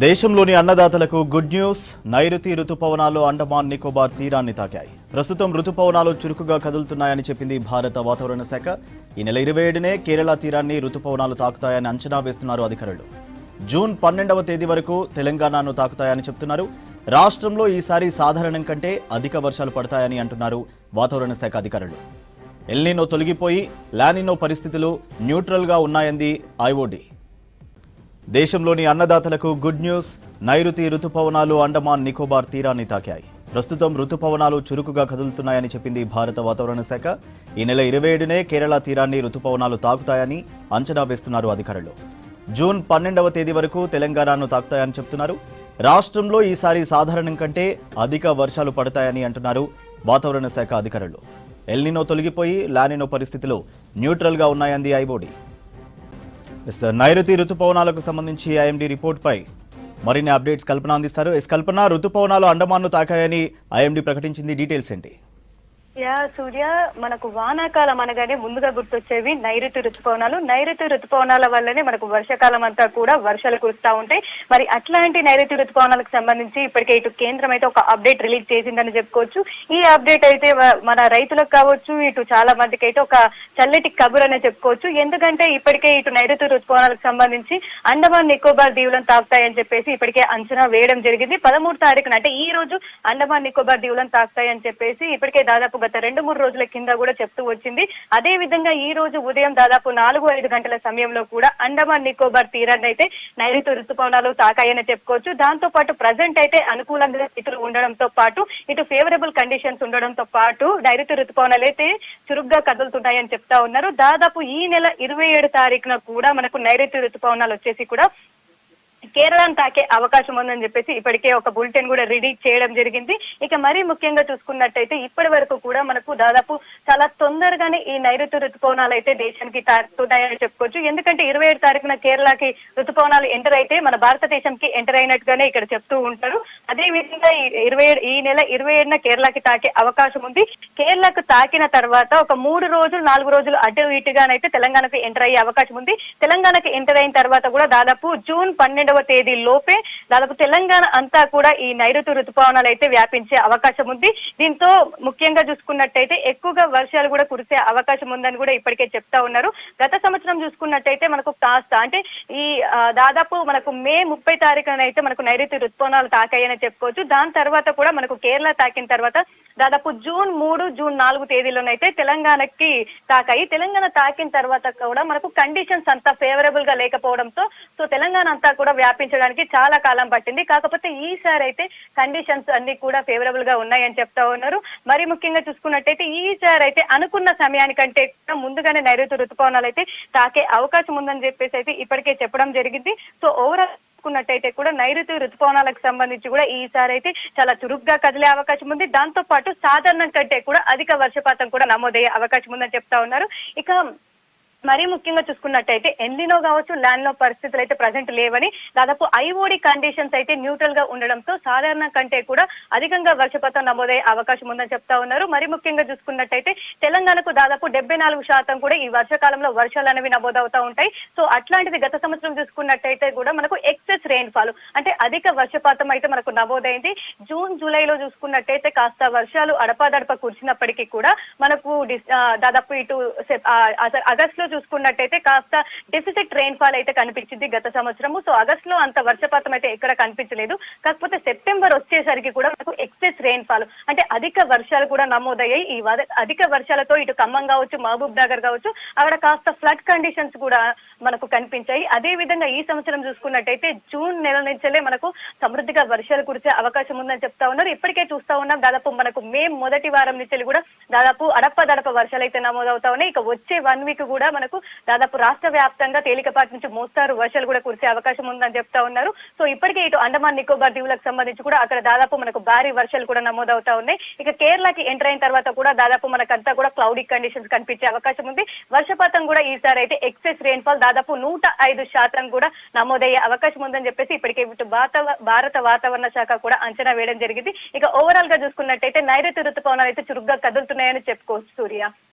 దేశంలోని అన్నదాతలకు good news. నైరుతి రుతుపవనాలు అండమాన్ నికోబార్ తీరాన్ని తాకాయి. ప్రస్తుతం రుతుపవనాలు చురుకుగా కదులుతున్నాయని చెప్పింది భారత వాతావరణ శాఖ. ఈ నెల 27నే కేరళ తీరాన్ని రుతుపవనాలు తాకుతాయని అంచనా వేస్తున్నారు అధికారులు. జూన్ 12వ తేదీ వరకు తెలంగాణను తాకుతాయని చెప్తున్నారు. రాష్ట్రంలో ఈసారి సాధారణం కంటే అధిక వర్షాలు పడతాయని అంటున్నారు వాతావరణ శాఖ అధికారులు. ఎల్నినో తొలగిపోయి లానినో పరిస్థితులు న్యూట్రల్గా ఉన్నాయంది ఐఓడి. దేశంలోని అన్నదాతలకు గుడ్ న్యూస్. నైరుతి రుతుపవనాలు అండమాన్ నికోబార్ తీరాన్ని తాకాయి. ప్రస్తుతం రుతుపవనాలు చురుకుగా కదులుతున్నాయని చెప్పింది భారత వాతావరణ శాఖ. ఈ నెల 27నే కేరళ తీరాన్ని రుతుపవనాలు తాకుతాయని అంచనా వేస్తున్నారు అధికారులు. జూన్ 12వ తేదీ వరకు తెలంగాణను తాకుతాయని చెప్తున్నారు. రాష్ట్రంలో ఈసారి సాధారణం కంటే అధిక వర్షాలు పడతాయని అంటున్నారు వాతావరణ శాఖ అధికారులు. ఎల్నినో తొలగిపోయి లానినో పరిస్థితులు న్యూట్రల్గా ఉన్నాయంది ఐఓడి. నైరుతి రుతుపవనాలకు సంబంధించి ఐఎండీ రిపోర్ట్ పై మరిన్ని అప్డేట్స్ కల్పన అందిస్తారు. కల్పన, రుతుపవనాలు అండమాన్ను తాకాయని ఐఎండీ ప్రకటించింది. డీటెయిల్స్ ఏంటి? సూర్య, మనకు వానాకాలం అనగానే ముందుగా గుర్తొచ్చేవి నైరుతి రుతుపవనాలు. నైరుతి రుతుపవనాల వల్లనే మనకు వర్షాకాలం అంతా కూడా వర్షాలు కురుస్తూ ఉంటాయి. మరి అట్లాంటి నైరుతి రుతుపవనాలకు సంబంధించి ఇప్పటికే ఇటు కేంద్రం అయితే ఒక అప్డేట్ రిలీజ్ చేసిందని చెప్పుకోవచ్చు. ఈ అప్డేట్ అయితే మన రైతులకు కావచ్చు, ఇటు చాలా మందికి అయితే ఒక చల్లటి కబుర్ అనే చెప్పుకోవచ్చు. ఎందుకంటే ఇప్పటికే ఇటు నైరుతి రుతుపవనాలకు సంబంధించి అండమాన్ నికోబార్ దీవులను తాకుతాయని చెప్పేసి ఇప్పటికే అంచనా వేయడం జరిగింది. 13వ తారీఖున అంటే ఈ రోజు అండమాన్ నికోబార్ దీవులను తాకుతాయని చెప్పేసి ఇప్పటికే దాదాపు గత 2-3 రోజుల కింద కూడా చెప్తూ వచ్చింది. అదే విధంగా ఈ రోజు ఉదయం దాదాపు 4-5 గంటల సమయంలో కూడా అండమాన్ నికోబార్ తీరాన్ని అయితే నైరుతి రుతుపవనాలు తాకాయని చెప్పుకోవచ్చు. దాంతో పాటు ప్రజెంట్ అయితే అనుకూలంగా స్థితులు ఉండడంతో పాటు ఇటు ఫేవరబుల్ కండిషన్స్ ఉండడంతో పాటు నైరుతి రుతుపవనాలు అయితే చురుగ్గా కదులుతున్నాయని చెప్తా ఉన్నారు. దాదాపు ఈ నెల 27 తారీఖున కూడా మనకు నైరుతి రుతుపవనాలు వచ్చేసి కూడా కేరళను తాకే అవకాశం ఉందని చెప్పేసి ఇప్పటికే ఒక బులెటిన్ కూడా రిలీజ్ చేయడం జరిగింది. ఇక మరీ ముఖ్యంగా చూసుకున్నట్టయితే ఇప్పటి వరకు కూడా మనకు దాదాపు చాలా తొందరగానే ఈ నైరుతి రుతుపవనాలు అయితే దేశానికి తాకుతున్నాయని చెప్పుకోవచ్చు. ఎందుకంటే 27 తారీఖున కేరళకి రుతుపవనాలు ఎంటర్ అయితే మన భారతదేశంకి ఎంటర్ అయినట్టుగానే ఇక్కడ చెప్తూ ఉంటారు. అదే విధంగా ఈ నెల 27న కేరళకి తాకే అవకాశం ఉంది. కేరళకు తాకిన తర్వాత ఒక 3 రోజులు 4 రోజులు అటు ఇటుగానైతే తెలంగాణకు ఎంటర్ అయ్యే అవకాశం ఉంది. తెలంగాణకి ఎంటర్ అయిన తర్వాత కూడా దాదాపు జూన్ 12వ తేదీ లోపే దాదాపు తెలంగాణ అంతా కూడా ఈ నైరుతి రుతుపవనాలు అయితే వ్యాపించే అవకాశం ఉంది. దీంతో ముఖ్యంగా చూసుకున్నట్టయితే ఎక్కువగా వర్షాలు కూడా కురిసే అవకాశం ఉందని కూడా ఇప్పటికే చెప్తా ఉన్నారు. గత సంవత్సరం చూసుకున్నట్టయితే మనకు కాస్త అంటే ఈ దాదాపు మనకు మే 30 తారీఖున అయితే మనకు నైరుతి రుతుపవనాలు తాకాయని చెప్పుకోవచ్చు. దాని తర్వాత కూడా మనకు కేరళ తాకిన తర్వాత దాదాపు జూన్ 3, జూన్ 4 తేదీలోనైతే తెలంగాణకి తాకాయి. తెలంగాణ తాకిన తర్వాత కూడా మనకు కండిషన్స్ అంతా ఫేవరబుల్ గా లేకపోవడంతో సో తెలంగాణ అంతా కూడా వ్యాపించడానికి చాలా కాలం పట్టింది. కాకపోతే ఈసారి అయితే కండిషన్స్ అన్ని కూడా ఫేవరబుల్ గా ఉన్నాయని చెప్తా ఉన్నారు. మరి ముఖ్యంగా చూసుకున్నట్టయితే ఈసారి అయితే అనుకున్న సమయానికంటే ముందుగానే నైరుతి రుతుపవనాలు అయితే తాకే అవకాశం ఉందని చెప్పేసి అయితే ఇప్పటికే చెప్పడం జరిగింది. సో ఓవరాల్ చూసుకున్నట్టయితే కూడా నైరుతి రుతుపవనాలకు సంబంధించి కూడా ఈసారి అయితే చాలా చురుగ్గా కదిలే అవకాశం ఉంది. దాంతో పాటు సాధారణం కంటే కూడా అధిక వర్షపాతం కూడా నమోదయ్యే అవకాశం ఉందని చెప్తా ఉన్నారు. ఇక మరీ ముఖ్యంగా చూసుకున్నట్టయితే ఎల్నినో కావచ్చు, లానినో పరిస్థితులు అయితే ప్రజెంట్ లేవని దాదాపు ఐఓడి కండిషన్స్ అయితే న్యూట్రల్ గా ఉండడంతో సాధారణ కంటే కూడా అధికంగా వర్షపాతం నమోదయ్యే అవకాశం ఉందని చెప్తా ఉన్నారు. మరి ముఖ్యంగా చూసుకున్నట్టయితే తెలంగాణకు దాదాపు 74% కూడా ఈ వర్షాకాలంలో వర్షాలు అనేవి నమోదవుతూ ఉంటాయి. సో అట్లాంటిది గత సంవత్సరం చూసుకున్నట్టయితే కూడా మనకు ఎక్సెస్ రెయిన్ఫాల్ అంటే అధిక వర్షపాతం అయితే మనకు నమోదైంది. జూన్, జూలైలో చూసుకున్నట్టయితే కాస్త వర్షాలు అడపాదడప కురిసినప్పటికీ కూడా మనకు దాదాపు ఇటు ఆగస్టులో చూసుకున్నట్టయితే కాస్త డెఫిసిట్ రెయిన్ఫాల్ అయితే కనిపించింది గత సంవత్సరము. సో ఆగస్టులో అంత వర్షపాతం అయితే ఎక్కడ కనిపించలేదు. కాకపోతే సెప్టెంబర్ వచ్చేసరికి కూడా మనకు ఎక్సెస్ రెయిన్ఫాల్ అంటే అధిక వర్షాలు కూడా నమోదయ్యాయి. ఈ అధిక వర్షాలతో ఇటు ఖమ్మం కావచ్చు, మహబూబ్ నగర్ కావచ్చు, అక్కడ కాస్త ఫ్లడ్ కండిషన్స్ కూడా మనకు కనిపించాయి. అదే విధంగా ఈ సంవత్సరం చూసుకున్నట్టయితే జూన్ నెల నుంచే మనకు సమృద్ధిగా వర్షాలు కురిసే అవకాశం ఉందని చెప్తా ఉన్నారు. ఇప్పటికే చూస్తా ఉన్నాం దాదాపు మనకు మే మొదటి వారం నుంచి కూడా దాదాపు అడపదడప వర్షాలు అయితే నమోదవుతా ఉన్నాయి. ఇక వచ్చే 1 వీక్ కూడా మనకు దాదాపు రాష్ట్ర వ్యాప్తంగా తేలికపాటి నుంచి మోస్తారు వర్షాలు కూడా కురిసే అవకాశం ఉందని చెప్తా ఉన్నారు. సో ఇప్పటికే ఇటు అండమాన్ నికోబార్ దీవులకు సంబంధించి కూడా అక్కడ దాదాపు మనకు భారీ వర్షాలు కూడా నమోదవుతా ఉన్నాయి. ఇక కేరళకి ఎంటర్ అయిన తర్వాత కూడా దాదాపు మనకంతా కూడా క్లౌడీ కండిషన్స్ కనిపించే అవకాశం ఉంది. వర్షపాతం కూడా ఈసారి అయితే ఎక్సెస్ రెయిన్ఫాల్ దాదాపు 105% కూడా నమోదయ్యే అవకాశం ఉందని చెప్పేసి ఇప్పటికే ఇటు భారత వాతావరణ శాఖ కూడా అంచనా వేయడం జరిగింది. ఇక ఓవరాల్ గా చూసుకున్నట్టయితే నైరుతి రుతుపవనాలు అయితే చురుగ్గా కదులుతున్నాయని చెప్పుకోవచ్చు సూర్య.